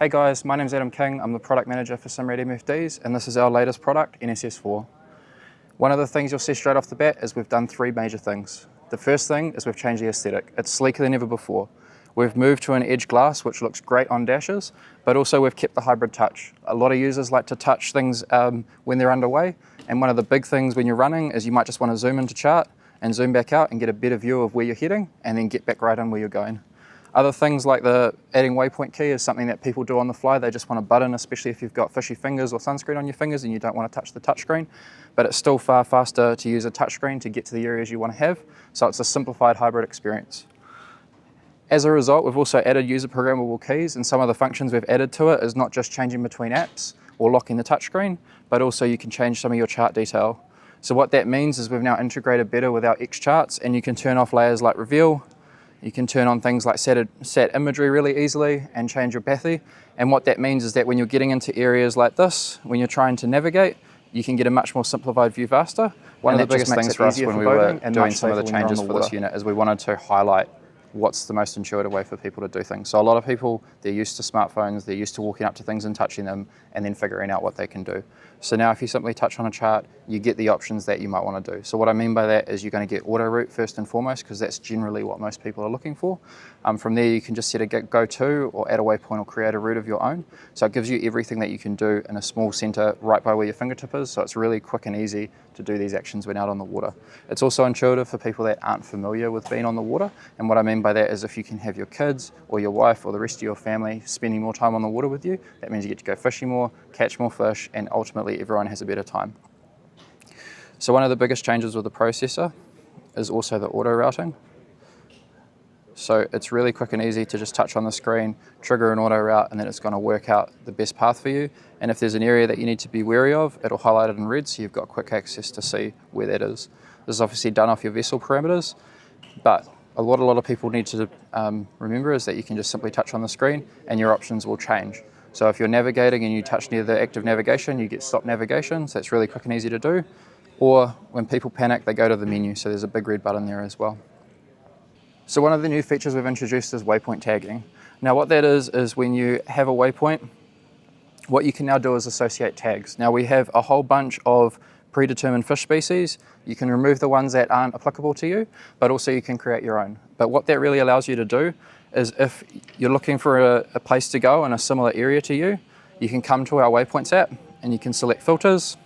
Hey guys, my name's Adam King. I'm the product manager for Simrad MFDs, and this is our latest product, NSS4. One of the things you'll see straight off the bat is we've done three major things. The first thing is we've changed the aesthetic. It's sleeker than ever before. We've moved to an edge glass, which looks great on dashes, but also we've kept the hybrid touch. A lot of users like to touch things when they're underway, and one of the big things when you're running is you might just want to zoom into chart and zoom back out and get a better view of where you're heading, and then get back right in where you're going. Other things like the adding Waypoint key is something that people do on the fly. They just want a button, especially if you've got fishy fingers or sunscreen on your fingers and you don't want to touch the touchscreen. But it's still far faster to use a touchscreen to get to the areas you want to have. So it's a simplified hybrid experience. As a result, we've also added user programmable keys, and some of the functions we've added to it is not just changing between apps or locking the touchscreen, but also you can change some of your chart detail. So what that means is we've now integrated better with our X charts, and you can turn off layers like reveal. You can turn on things like sat imagery really easily and change your bathy. And what that means is that when you're getting into areas like this, when you're trying to navigate, you can get a much more simplified view faster. One of the biggest things for us when we were doing some of the changes for this unit is we wanted to highlight what's the most intuitive way for people to do things. So a lot of people, they're used to smartphones, they're used to walking up to things and touching them and then figuring out what they can do. So now if you simply touch on a chart, you get the options that you might want to do. So what I mean by that is you're going to get auto route first and foremost, because that's generally what most people are looking for. From there you can just set a go to or add a waypoint or create a route of your own. So it gives you everything that you can do in a small center right by where your fingertip is. So it's really quick and easy to do these actions when out on the water. It's also intuitive for people that aren't familiar with being on the water. And what I mean by that is if you can have your kids or your wife or the rest of your family spending more time on the water with you, that means you get to go fishing more, catch more fish, and ultimately everyone has a better time. So one of the biggest changes with the processor is also the auto routing. So it's really quick and easy to just touch on the screen, trigger an auto route, and then it's going to work out the best path for you. And if there's an area that you need to be wary of, it'll highlight it in red so you've got quick access to see where that is. This is obviously done off your vessel parameters, but a lot of people need to remember is that you can just simply touch on the screen and your options will change. So if you're navigating and you touch near the active navigation, you get stop navigation, so it's really quick and easy to do. Or when people panic, they go to the menu, so there's a big red button there as well. So one of the new features we've introduced is waypoint tagging. Now what that is when you have a waypoint, what you can now do is associate tags. Now we have a whole bunch of predetermined fish species. You can remove the ones that aren't applicable to you, but also you can create your own. But what that really allows you to do is if you're looking for a place to go in a similar area to you, you can come to our Waypoints app and you can select filters,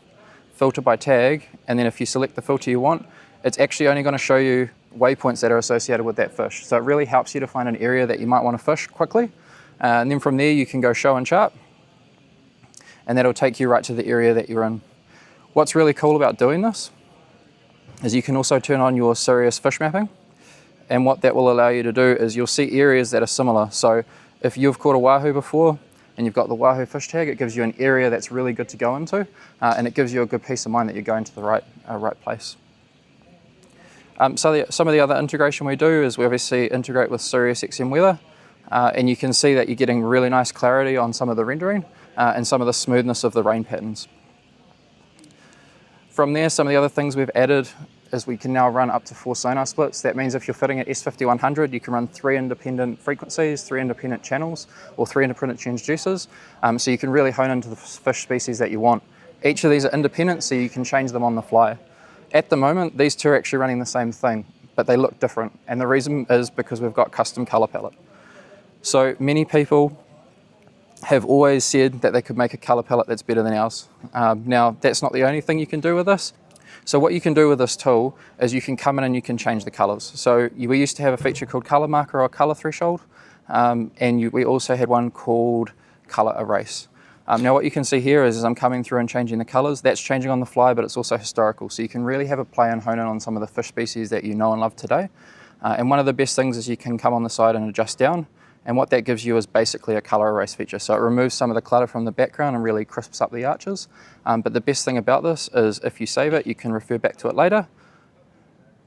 filter by tag, and then if you select the filter you want, it's actually only going to show you waypoints that are associated with that fish. So it really helps you to find an area that you might want to fish quickly. And then from there you can go show and chart, and that'll take you right to the area that you're in. What's really cool about doing this is you can also turn on your Sirius fish mapping, and what that will allow you to do is you'll see areas that are similar. So if you've caught a wahoo before and you've got the wahoo fish tag, it gives you an area that's really good to go into, and it gives you a good peace of mind that you're going to the right place. Some of the other integration we do is we obviously integrate with Sirius XM weather, and you can see that you're getting really nice clarity on some of the rendering and some of the smoothness of the rain patterns. From there, some of the other things we've added is we can now run up to 4 sonar splits. That means if you're fitting at S5100, you can run 3 independent frequencies, 3 independent channels, or 3 independent transducers. So you can really hone into the fish species that you want. Each of these are independent, so you can change them on the fly. At the moment, these two are actually running the same thing, but they look different. And the reason is because we've got custom color palette. So many people have always said that they could make a color palette that's better than ours. Now, that's not the only thing you can do with this. So what you can do with this tool is you can come in and you can change the colors. So we used to have a feature called color marker or color threshold, and we also had one called color erase. Now what you can see here is as I'm coming through and changing the colors, that's changing on the fly, but it's also historical. So you can really have a play and hone in on some of the fish species that you know and love today. And one of the best things is you can come on the side and adjust down. And what that gives you is basically a color erase feature. So it removes some of the clutter from the background and really crisps up the arches. But the best thing about this is if you save it, you can refer back to it later.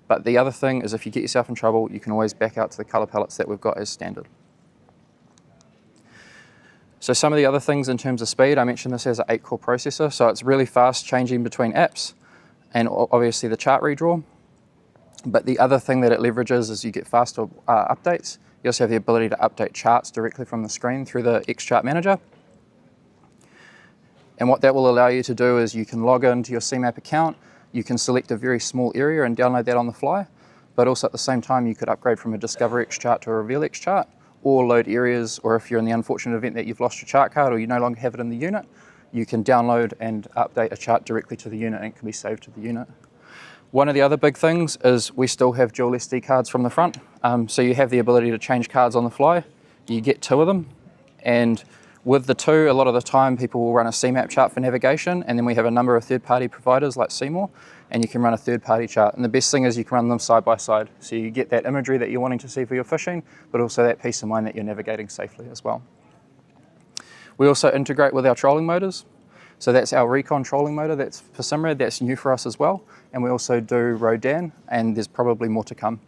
But the other thing is if you get yourself in trouble, you can always back out to the color palettes that we've got as standard. So some of the other things in terms of speed, I mentioned this has an 8-core processor, so it's really fast changing between apps and obviously the chart redraw. But the other thing that it leverages is you get faster updates. You also have the ability to update charts directly from the screen through the X-Chart Manager. And what that will allow you to do is you can log into your CMAP account, you can select a very small area and download that on the fly, but also at the same time you could upgrade from a Discover X-Chart to a Reveal X-Chart, or load areas, or if you're in the unfortunate event that you've lost your chart card or you no longer have it in the unit, you can download and update a chart directly to the unit and it can be saved to the unit. One of the other big things is we still have dual SD cards from the front. So you have the ability to change cards on the fly. You get 2 of them. And with the 2, a lot of the time people will run a CMAP chart for navigation, and then we have a number of third-party providers like Seymour, and you can run a third-party chart. And the best thing is you can run them side by side. So you get that imagery that you're wanting to see for your fishing, but also that peace of mind that you're navigating safely as well. We also integrate with our trolling motors. So that's our Recon trolling motor, that's for Simrad, that's new for us as well. And we also do Rodan, and there's probably more to come.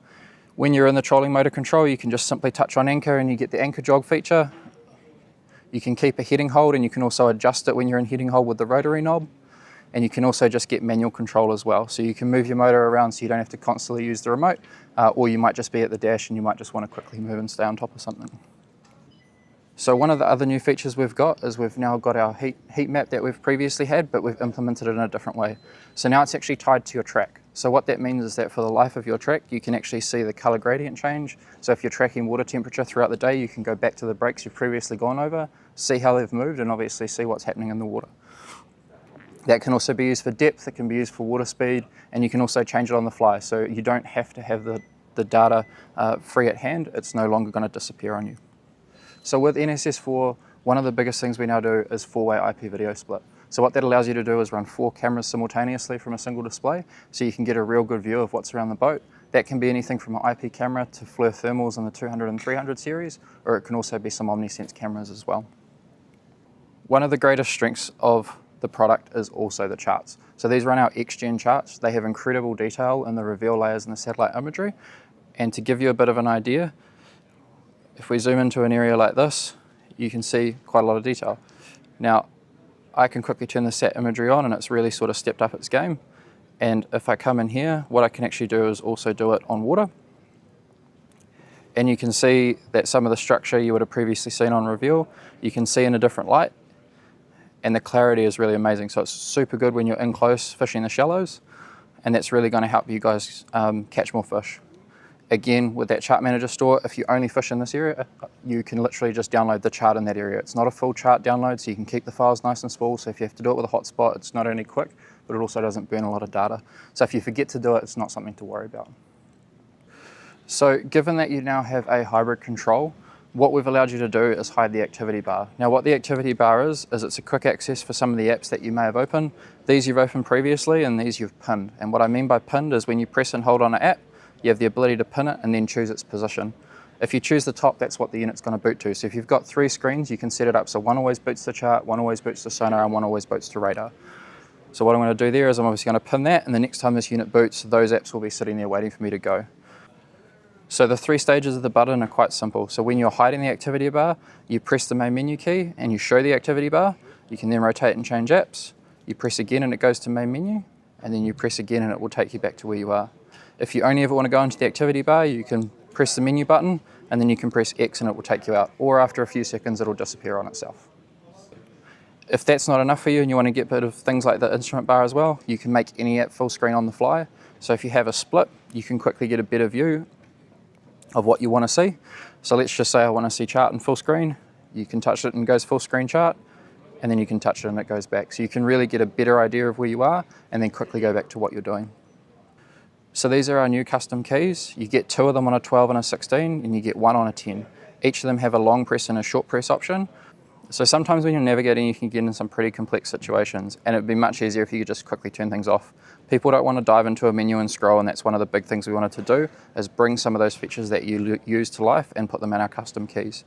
When you're in the trolling motor control, you can just simply touch on anchor and you get the anchor jog feature. You can keep a heading hold, and you can also adjust it when you're in heading hold with the rotary knob. And you can also just get manual control as well. So you can move your motor around so you don't have to constantly use the remote, or you might just be at the dash and you might just want to quickly move and stay on top of something. So one of the other new features we've got is we've now got our heat map that we've previously had, but we've implemented it in a different way. So now it's actually tied to your track. So what that means is that for the life of your track, you can actually see the color gradient change. So if you're tracking water temperature throughout the day, you can go back to the breaks you've previously gone over, see how they've moved, and obviously see what's happening in the water. That can also be used for depth, it can be used for water speed, and you can also change it on the fly. So you don't have to have the data free at hand. It's no longer going to disappear on you. So with NSS4, one of the biggest things we now do is 4-way IP video split. So what that allows you to do is run 4 cameras simultaneously from a single display, so you can get a real good view of what's around the boat. That can be anything from an IP camera to FLIR thermals in the 200 and 300 series, or it can also be some OmniSense cameras as well. One of the greatest strengths of the product is also the charts. So these run our X-Gen charts. They have incredible detail in the reveal layers and the satellite imagery. And to give you a bit of an idea, if we zoom into an area like this, you can see quite a lot of detail. Now, I can quickly turn the sat imagery on and it's really sort of stepped up its game. And if I come in here, what I can actually do is also do it on water. And you can see that some of the structure you would have previously seen on reveal, you can see in a different light. And the clarity is really amazing. So it's super good when you're in close fishing the shallows. And that's really going to help you guys catch more fish. Again, with that chart manager store, if you only fish in this area, you can literally just download the chart in that area. It's not a full chart download, so you can keep the files nice and small. So if you have to do it with a hotspot, it's not only quick, but it also doesn't burn a lot of data. So if you forget to do it, it's not something to worry about. So given that you now have a hybrid control, what we've allowed you to do is hide the activity bar. Now what the activity bar is it's a quick access for some of the apps that you may have opened. These you've opened previously and these you've pinned. And what I mean by pinned is when you press and hold on an app, you have the ability to pin it and then choose its position. If you choose the top, that's what the unit's going to boot to. So if you've got 3 screens, you can set it up so one always boots to chart, one always boots to sonar, and one always boots to radar. So what I'm going to do there is I'm obviously going to pin that, and the next time this unit boots, those apps will be sitting there waiting for me to go. So the 3 stages of the button are quite simple. So when you're hiding the activity bar, you press the main menu key and you show the activity bar. You can then rotate and change apps. You press again and it goes to main menu, and then you press again and it will take you back to where you are. If you only ever want to go into the activity bar, you can press the menu button and then you can press X and it will take you out. Or after a few seconds, it'll disappear on itself. If that's not enough for you and you want to get rid of things like the instrument bar as well, you can make any app full screen on the fly. So if you have a split, you can quickly get a better view of what you want to see. So let's just say I want to see chart in full screen. You can touch it and it goes full screen chart, and then you can touch it and it goes back. So you can really get a better idea of where you are and then quickly go back to what you're doing. So these are our new custom keys. You get 2 of them on a 12 and a 16, and you get 1 on a 10. Each of them have a long press and a short press option. So sometimes when you're navigating, you can get in some pretty complex situations, and it'd be much easier if you could just quickly turn things off. People don't want to dive into a menu and scroll, and that's one of the big things we wanted to do, is bring some of those features that you use to life and put them in our custom keys.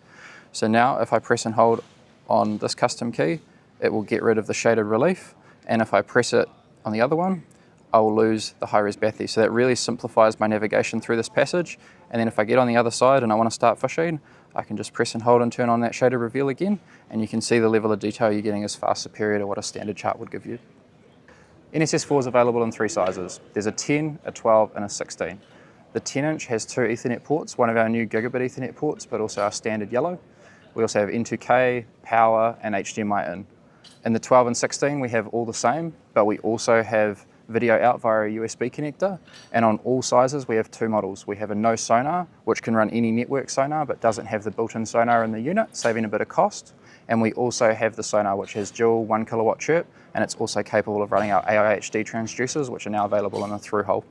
So now if I press and hold on this custom key, it will get rid of the shaded relief, and if I press it on the other one, I will lose the high-res bathy. So that really simplifies my navigation through this passage. And then if I get on the other side and I want to start fishing, I can just press and hold and turn on that shaded reveal again, and you can see the level of detail you're getting is far superior to what a standard chart would give you. NSS4 is available in 3 sizes. There's a 10, a 12, and a 16. The 10-inch has 2 Ethernet ports, one of our new gigabit Ethernet ports, but also our standard yellow. We also have N2K, power, and HDMI in. In the 12 and 16, we have all the same, but we also have video out via a USB connector, and on all sizes we have 2 models. We have a no sonar, which can run any network sonar but doesn't have the built-in sonar in the unit, saving a bit of cost. And we also have the sonar, which has dual 1 kilowatt chirp, and it's also capable of running our AIHD transducers, which are now available in a through hole.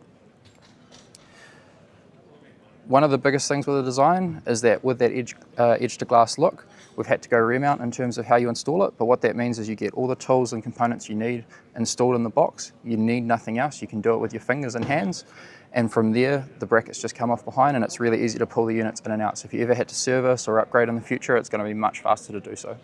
One of the biggest things with the design is that with that edge to glass look, we've had to go remount in terms of how you install it, but what that means is you get all the tools and components you need installed in the box. You need nothing else. You can do it with your fingers and hands, and from there the brackets just come off behind, and it's really easy to pull the units in and out. So if you ever had to service or upgrade in the future, it's going to be much faster to do so.